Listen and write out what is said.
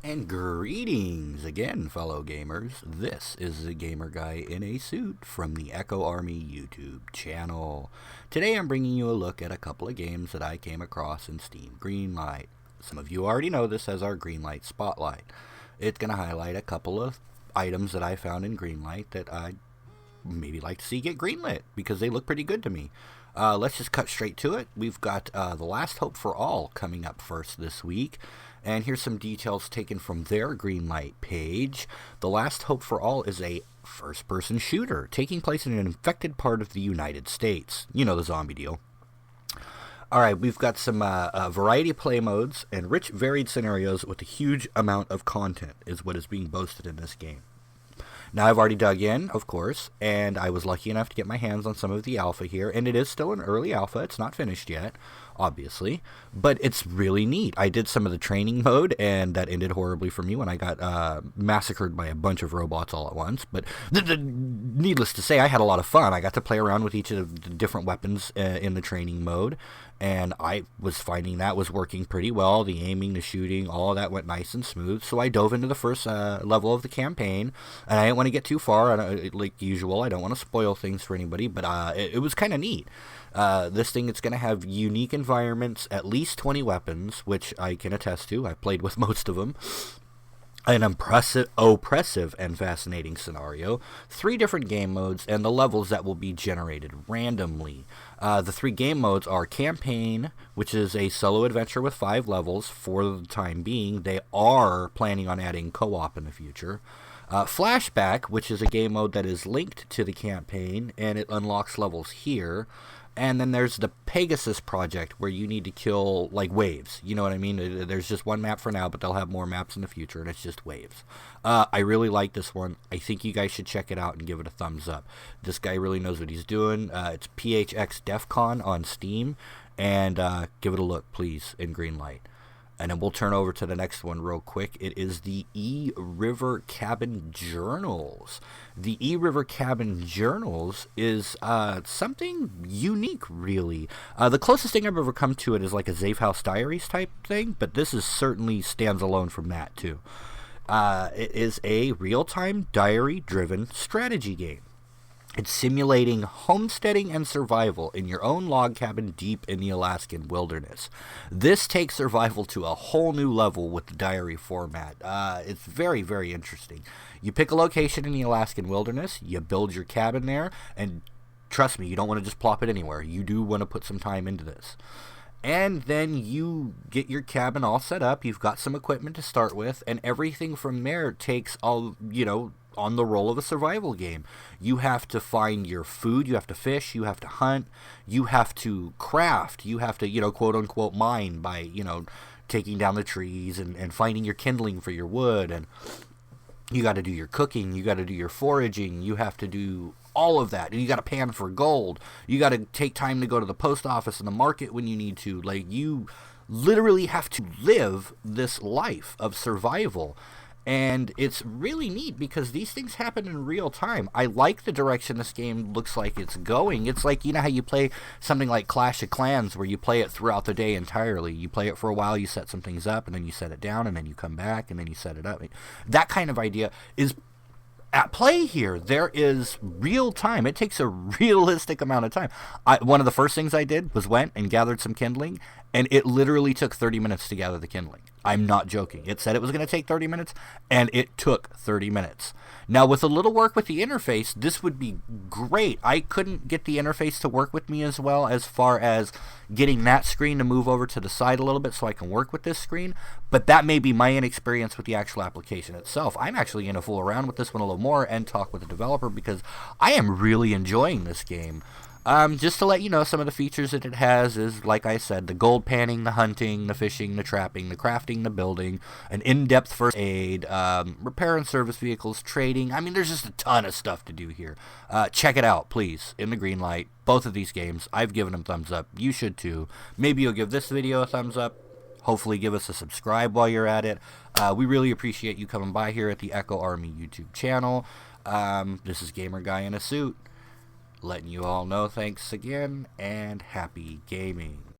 And greetings again, fellow gamers. This is the Gamer Guy in a Suit from the Echo Army YouTube channel. Today I'm bringing you a look at a couple of games that I came across in Steam Greenlight. Some of you already know this as our Greenlight Spotlight. It's going to highlight a couple of items that I found in Greenlight that I'd maybe like to see get greenlit because they look pretty good to me. Let's just cut straight to it. We've got The Last Hope for All coming up first this week. And here's some details taken from their Greenlight page. The Last Hope for All is a first-person shooter taking place in an infected part of the United States. You know, the zombie deal. Alright, we've got some variety of play modes and rich, varied scenarios with a huge amount of content is what is being boasted in this game. Now, I've already dug in, of course, and I was lucky enough to get my hands on some of the alpha here, and it is still an early alpha. It's not finished yet, obviously, but it's really neat. I did some of the training mode, and that ended horribly for me when I got massacred by a bunch of robots all at once, but needless to say, I had a lot of fun. I got to play around with each of the different weapons in the training mode, and I was finding that was working pretty well. The aiming, the shooting, all of that went nice and smooth. So I dove into the first level of the campaign, and I didn't want to get too far. Like usual, I don't want to spoil things for anybody, but it was kind of neat. This thing, it's going to have unique environments, at least 20 weapons, which I can attest to. I played with most of them. An oppressive and fascinating scenario, 3 different game modes, and the levels that will be generated randomly. The 3 game modes are Campaign, which is a solo adventure with 5 levels for the time being. They are planning on adding co-op in the future. Flashback, which is a game mode that is linked to the campaign, and it unlocks levels here. And then there's the Pegasus project, where you need to kill, like, waves. You know what I mean? There's just one map for now, but they'll have more maps in the future, and it's just waves. I really like this one. I think you guys should check it out and give it a thumbs up. This guy really knows what he's doing. It's PHX DEFCON on Steam, and give it a look, please, in Greenlight. And then we'll turn over to the next one real quick. It is the E-River Cabin Journals. The E-River Cabin Journals is something unique, really. The closest thing I've ever come to it is like a Safe House Diaries type thing, but this is certainly stands alone from that, too. It is a real-time, diary-driven strategy game. It's simulating homesteading and survival in your own log cabin deep in the Alaskan wilderness. This takes survival to a whole new level with the diary format. It's very, very interesting. You pick a location in the Alaskan wilderness, you build your cabin there, and trust me, you don't want to just plop it anywhere. You do want to put some time into this. And then you get your cabin all set up, you've got some equipment to start with, and everything from there takes all, on the role of a survival game. You have to find your food, you have to fish, you have to hunt, you have to craft, you have to, quote unquote, mine by, taking down the trees and finding your kindling for your wood, and you got to do your cooking, you got to do your foraging, you have to do all of that, and you got to pan for gold, you got to take time to go to the post office and the market when you need to. Like, you literally have to live this life of survival. And it's really neat because these things happen in real time. I like the direction this game looks like it's going. It's like, how you play something like Clash of Clans where you play it throughout the day entirely. You play it for a while, you set some things up, and then you set it down, and then you come back, and then you set it up. That kind of idea is at play here. There is real time. It takes a realistic amount of time. One of the first things I did was went and gathered some kindling, and it literally took 30 minutes to gather the kindling. I'm not joking. It said it was going to take 30 minutes, and it took 30 minutes. Now, with a little work with the interface, this would be great. I couldn't get the interface to work with me as well as far as getting that screen to move over to the side a little bit so I can work with this screen, but that may be my inexperience with the actual application itself. I'm actually going to fool around with this one a little more and talk with the developer because I am really enjoying this game. Just to let you know, some of the features that it has is, like I said, the gold panning, the hunting, the fishing, the trapping, the crafting, the building, an in-depth first aid, repair and service vehicles, trading. I mean, there's just a ton of stuff to do here. Check it out, please, in the Greenlight. Both of these games, I've given them thumbs up. You should too. Maybe you'll give this video a thumbs up. Hopefully give us a subscribe while you're at it. We really appreciate you coming by here at the Echo Army YouTube channel. This is Gamer Guy in a Suit, letting you all know thanks again, and happy gaming.